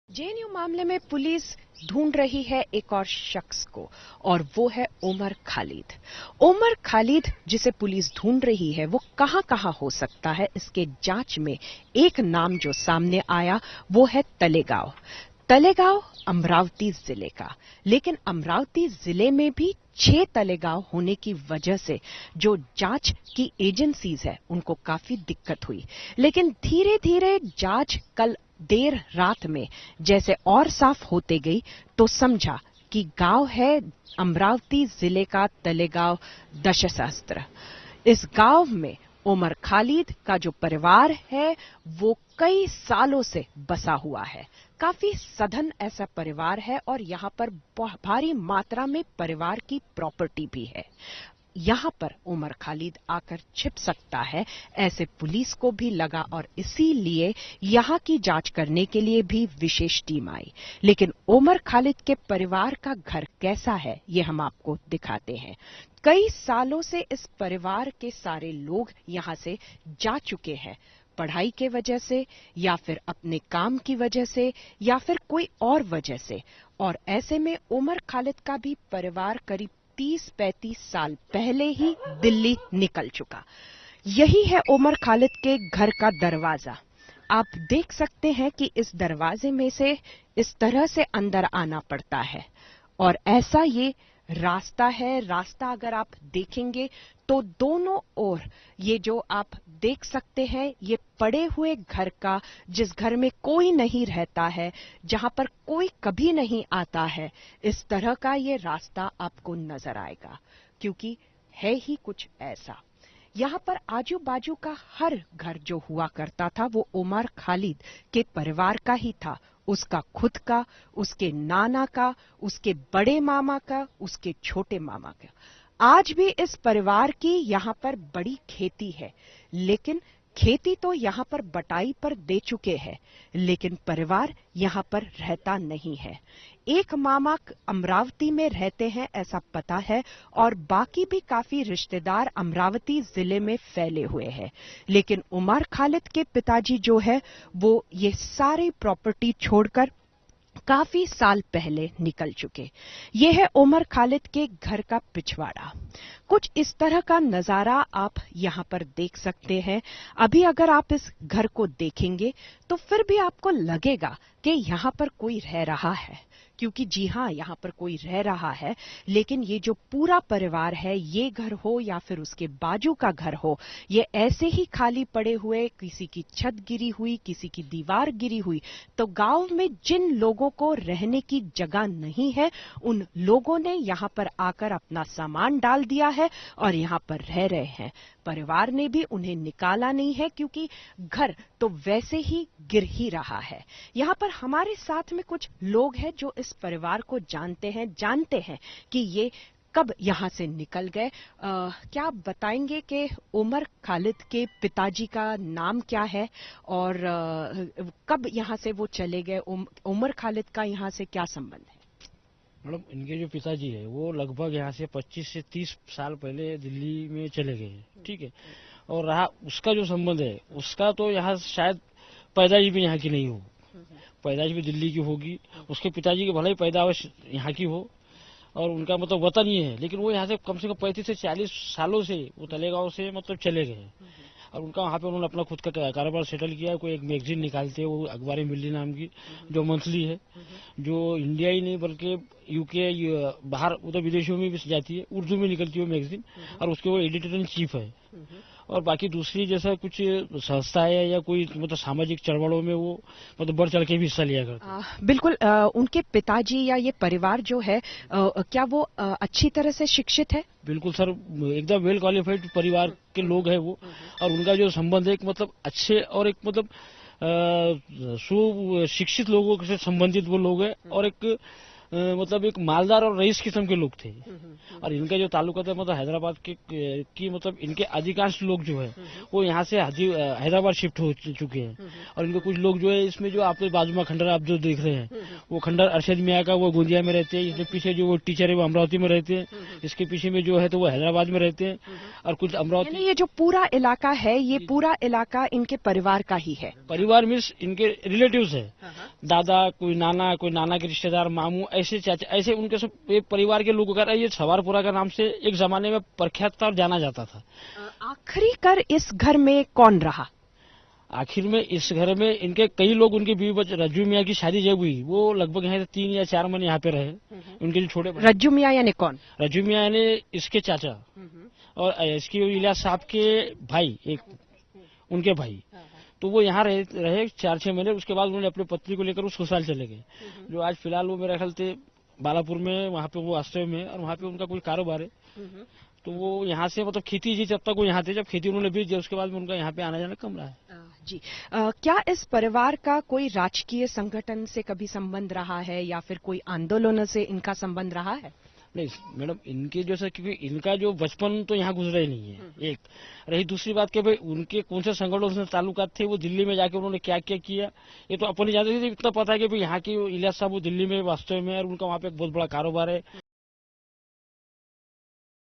JNU मामले में police ढूंढ रही है एक और शख्स को और वो है उमर खालिद। उमर खालिद जिसे पुलिस ढूंढ रही है वो कहां हो सकता है, इसके जांच में एक नाम जो सामने आया वो है तलेगांव। तलेगांव अमरावती जिले का, लेकिन अमरावती जिले में भी 6 तलेगांव होने की वजह से जो जांच की एजेंसीज है उनको काफी दिक्कत हुई। लेकिन धीरे धीरे जांच कल देर रात में जैसे और साफ होते गई तो समझा कि गांव है अमरावती जिले का तलेगांव दशसहस्त्र। इस गांव में उमर खालिद का जो परिवार है वो कई सालों से बसा हुआ है। काफी सघन ऐसा परिवार है और यहां पर भारी मात्रा में परिवार की प्रॉपर्टी भी है। यहां पर उमर खालिद आकर छिप सकता है, ऐसे पुलिस को भी लगा और इसीलिए यहां की जांच करने के लिए भी विशेष टीम आई। लेकिन उमर खालिद के परिवार का घर कैसा है ये हम आपको दिखाते हैं। कई सालों से इस परिवार के सारे लोग यहां से जा चुके हैं, पढ़ाई के वजह से या फिर अपने काम की वजह से या फिर कोई और वजह से। और ऐसे में उमर खालिद का भी परिवार करीब 30-35 साल पहले ही दिल्ली निकल चुका। यही है उमर खालिद के घर का दरवाजा। आप देख सकते हैं कि इस दरवाजे में से इस तरह से अंदर आना पड़ता है और ऐसा ये रास्ता है। रास्ता अगर आप देखेंगे तो दोनों ओर ये जो आप देख सकते हैं ये पड़े हुए घर का, जिस घर में कोई नहीं रहता है, जहां पर कोई कभी नहीं आता है, इस तरह का ये रास्ता आपको नजर आएगा, क्योंकि है ही कुछ ऐसा। यहां पर आजू बाजू का हर घर जो हुआ करता था वो उमर खालिद के परिवार का ही था। उसका खुद का, उसके नाना का, उसके बड़े मामा का, उसके छोटे मामा का। आज भी इस परिवार की यहां पर बड़ी खेती है, लेकिन खेती तो यहां पर बटाई पर दे चुके हैं, लेकिन परिवार यहां पर रहता नहीं है। एक मामा अमरावती में रहते हैं ऐसा पता है और बाकी भी काफी रिश्तेदार अमरावती जिले में फैले हुए हैं। लेकिन उमर खालिद के पिताजी जो है वो ये सारी प्रॉपर्टी छोड़कर काफी साल पहले निकल चुके। ये है उमर खालिद के घर का पिछवाड़ा। कुछ इस तरह का नजारा आप यहां पर देख सकते हैं। अभी अगर आप इस घर को देखेंगे तो फिर भी आपको लगेगा कि यहां पर कोई रह रहा है, क्योंकि जी हां यहां पर कोई रह रहा है। लेकिन ये जो पूरा परिवार है, ये घर हो या फिर उसके बाजू का घर हो, ये ऐसे ही खाली पड़े हुए, किसी की छत गिरी हुई, किसी की दीवार गिरी हुई। तो गांव में जिन लोगों को रहने की जगह नहीं है उन लोगों ने यहां पर आकर अपना सामान डाल दिया है और यहां पर रह रहे हैं। परिवार ने भी उन्हें निकाला नहीं है, क्योंकि घर तो वैसे ही गिर ही रहा है। यहां पर हमारे साथ में कुछ लोग हैं जो इस परिवार को जानते हैं कि ये कब यहां से निकल गए। क्या आप बताएंगे कि उमर खालिद के पिताजी का नाम क्या है और कब यहां से वो चले गए? उमर खालिद का यहां से क्या संबंध है? मैडम, इनके जो पिताजी है वो लगभग यहाँ से 25 से 30 साल पहले दिल्ली में चले गए हैं, ठीक है। और रहा उसका जो संबंध है, उसका तो यहाँ शायद पैदाइश भी यहाँ की नहीं हो, पैदाइश भी दिल्ली की होगी। उसके पिताजी की भले ही पैदाइश यहाँ की हो और उनका मतलब वतन ही है, लेकिन वो यहाँ से कम 35 से 40 सालों से वो तलेगांव से मतलब चले गए और उनका वहाँ पे उन्होंने अपना खुद का कारोबार सेटल किया। कोई एक मैगजीन निकालते हैं वो अखबार मिल्ली नाम की, जो मंथली है, जो इंडिया ही नहीं बल्कि यूके बाहर उधर विदेशों में भी जाती है, उर्दू में निकलती है वो मैगजीन, और उसके वो एडिटर इन चीफ है। और बाकी दूसरी जैसा कुछ संस्था है या कोई मतलब सामाजिक चळवळों में वो मतलब बढ़ चढ़ के भी हिस्सा लिया करते। बिल्कुल। उनके पिताजी या ये परिवार जो है क्या वो अच्छी तरह से शिक्षित है? बिल्कुल सर, एकदम वेल क्वालिफाइड परिवार के लोग हैं वो। और उनका जो संबंध है एक मतलब अच्छे और एक मतलब सुशिक्षित लोगों से संबंधित वो लोग हैं और एक मतलब एक मालदार और रईस किस्म के लोग थे। और इनका जो ताल्लुका था मतलब हैदराबाद के की मतलब इनके अधिकांश लोग जो है वो यहाँ से हैदराबाद शिफ्ट हो चुके हैं। और इनके कुछ लोग जो है इसमें जो आपके बाजू में खंडर आप जो देख रहे हैं वो खंडर अरशद मियाँ का, वो गोंदिया में रहते हैं। इसके पीछे जो वो टीचर है वो अमरावती में रहते हैं। इसके पीछे में जो है तो वो हैदराबाद में रहते हैं। और कुछ अमरावती, ये जो पूरा इलाका है ये पूरा इलाका इनके परिवार का ही है? परिवार मीन्स इनके रिलेटिव्स है। दादा, कोई नाना के रिश्तेदार, मामू, ऐसे चाचा, ऐसे उनके सब एक परिवार के लोग वगैरह, ये सवारपुरा का नाम से एक जमाने में प्रख्यात था और जाना जाता था। आखिरी कर इस घर में कौन रहा? आखिर में इस घर में इनके कई लोग, उनके बीवी बच्चे, रज्जू मियाँ की शादी जब हुई वो लगभग यहाँ से 3 या 4 महीने यहाँ पे रहे। उनके जो छोटे रज्जू मियाँ यानी कौन? रज्जू मियाँ यानी इसके चाचा और इसकी इलियास साहब के भाई, एक उनके भाई। तो वो यहाँ रहे 4-6 महीने। उसके बाद उन्होंने अपनी पत्नी को लेकर वो ससुराल चले गए, जो आज फिलहाल वो मेरे ख्याल से बालापुर में, वहाँ पे वो आश्रय में, और वहाँ पे उनका कोई कारोबार है। तो वो यहाँ से मतलब खेती जी, जब तक वो यहाँ थे, जब खेती उन्होंने बेच दिया उसके बाद में उनका यहाँ पे आना जाना कम रहा है। जी, क्या इस परिवार का कोई राजकीय संगठन से कभी संबंध रहा है या फिर कोई आंदोलनों से इनका संबंध रहा है? नहीं मैडम, इनके जैसा, क्योंकि इनका जो बचपन तो यहाँ गुजरा ही नहीं है। एक रही दूसरी बात कि भाई उनके कौन से संगठनों से ताल्लुकात थे, वो दिल्ली में जाके उन्होंने क्या क्या किया ये तो अपन ही जानते थे। इतना पता है कि भाई यहाँ की इलियास साहब वो दिल्ली में वास्तव में, और उनका वहाँ पे एक बहुत बड़ा कारोबार है।